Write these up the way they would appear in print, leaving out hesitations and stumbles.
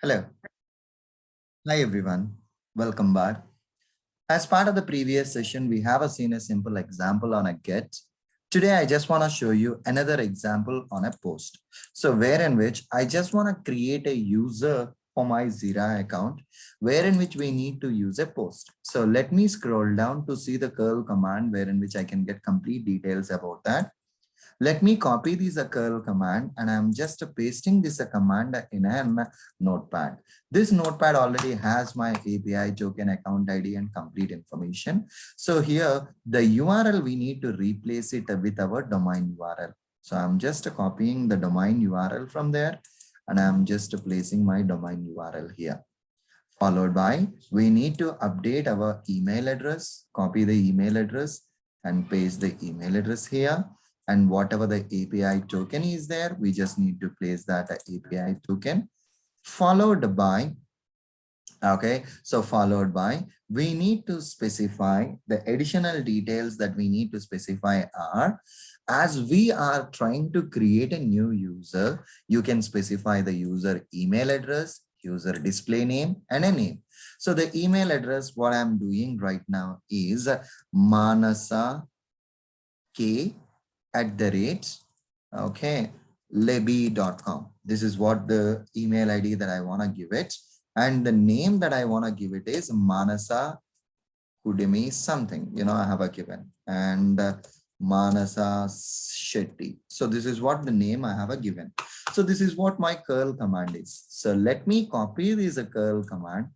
Hello. Hi, everyone. Welcome back. As part of the previous session, we have seen a simple example on a get. Today, I just want to show you another example on a post. So where in which I just want to create a user for my JIRA account, where in which we need to use a post. So let me scroll down to see the curl command where in which I can get complete details about that. Let me copy this curl command and I'm just pasting this command in a notepad. This notepad already has my API token, account ID and complete information. So here the URL we need to replace it with our domain URL. So I'm just copying the domain URL from there and I'm just placing my domain URL here. Followed by we need to update our email address, copy the email address and paste the email address here. And whatever the API token is there, we just need to place that API token, followed by, okay, so followed by, we need to specify the additional details that we need to specify are, as we are trying to create a new user, you can specify the user email address, user display name and a name. So the email address, what I'm doing right now is manasa k okay, lebi.com. This is what the email ID that I want to give it. And the name that I want to give it is Manasa Kudimi something, I have a given. And Manasa Shetty. So this is what the name I have a given. So this is what my curl command is. So let me copy this curl command.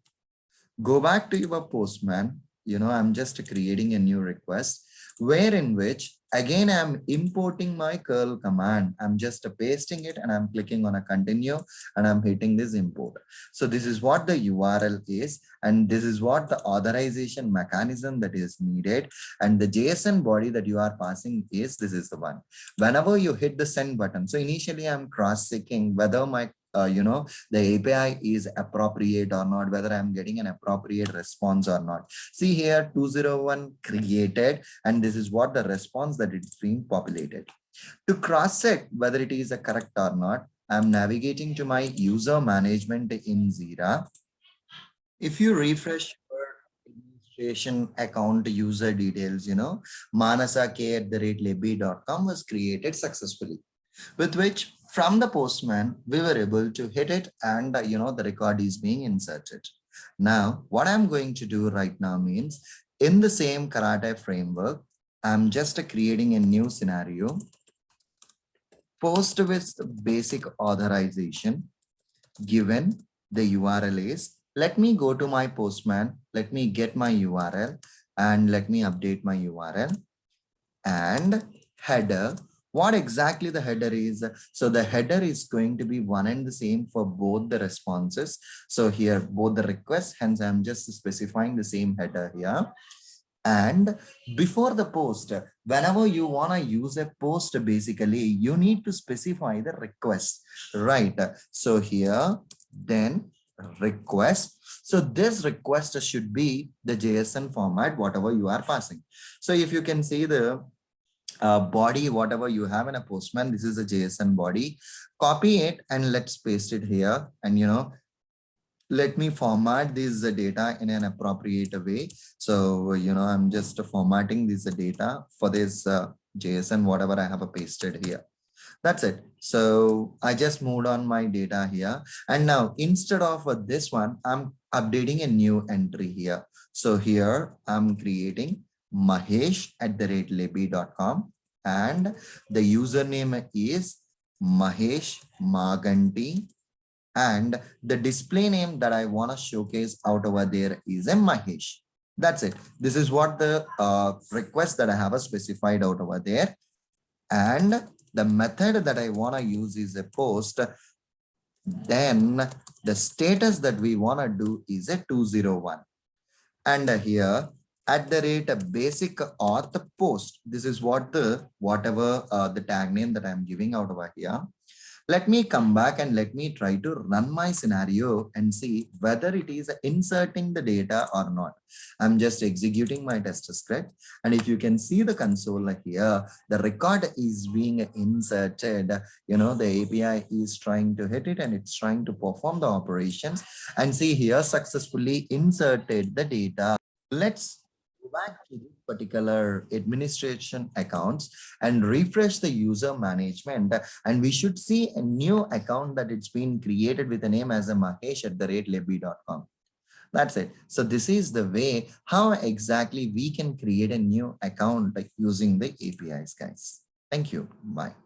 Go back to your postman. I'm just creating a new request where in which again I'm importing my curl command. I'm just pasting it and I'm clicking on a continue and I'm hitting this import. So this is what the URL is and this is what the authorization mechanism that is needed, and the JSON body that you are passing is this is the one. Whenever you hit the send button, so initially I'm cross-checking whether my the API is appropriate or not, whether I'm getting an appropriate response or not. See here 201 created and this is what the response that it's being populated. To cross check whether it is correct or not, I'm navigating to my user management in JIRA. If you refresh your administration account user details, manasa@lebi.com was created successfully, with which from the postman we were able to hit it and the record is being inserted. Now what I'm going to do right now means, in the same karate framework, I'm just creating a new scenario, post with basic authorization, given the URL is, let me go to my postman, let me get my URL and let me update my URL, and header. What exactly the header is? So the header is going to be one and the same for both the responses. So here both the requests, hence I'm just specifying the same header here. And before the post, whenever you want to use a post, basically you need to specify the request, right? So here then request. So this request should be the JSON format, whatever you are passing. So if you can see the body, whatever you have in a postman, this is a JSON body, copy it and let's paste it here. And let me format this data in an appropriate way. So I'm just formatting this data for this JSON, whatever I have pasted here. That's it. So I just moved on my data here. And now instead of this one, I'm updating a new entry here. So here I'm creating mahesh@lebi.com and the username is Mahesh Maganti, and the display name that I want to showcase out over there is a Mahesh. That's it. This is what the request that I have specified out over there. And the method that I want to use is a post. Then the status that we want to do is a 201. And here @basic auth post. This is what the whatever the tag name that I'm giving out over here. Let me come back and let me try to run my scenario and see whether it is inserting the data or not. I'm just executing my test script. And if you can see the console here, the record is being inserted. The API is trying to hit it and it's trying to perform the operations. And see here, successfully inserted the data. Let's go back to this particular administration accounts and refresh the user management, and we should see a new account that it's been created with a name as a mahesh@lebby.com. That's it. So this is the way how exactly we can create a new account using the APIs, guys. Thank you. Bye.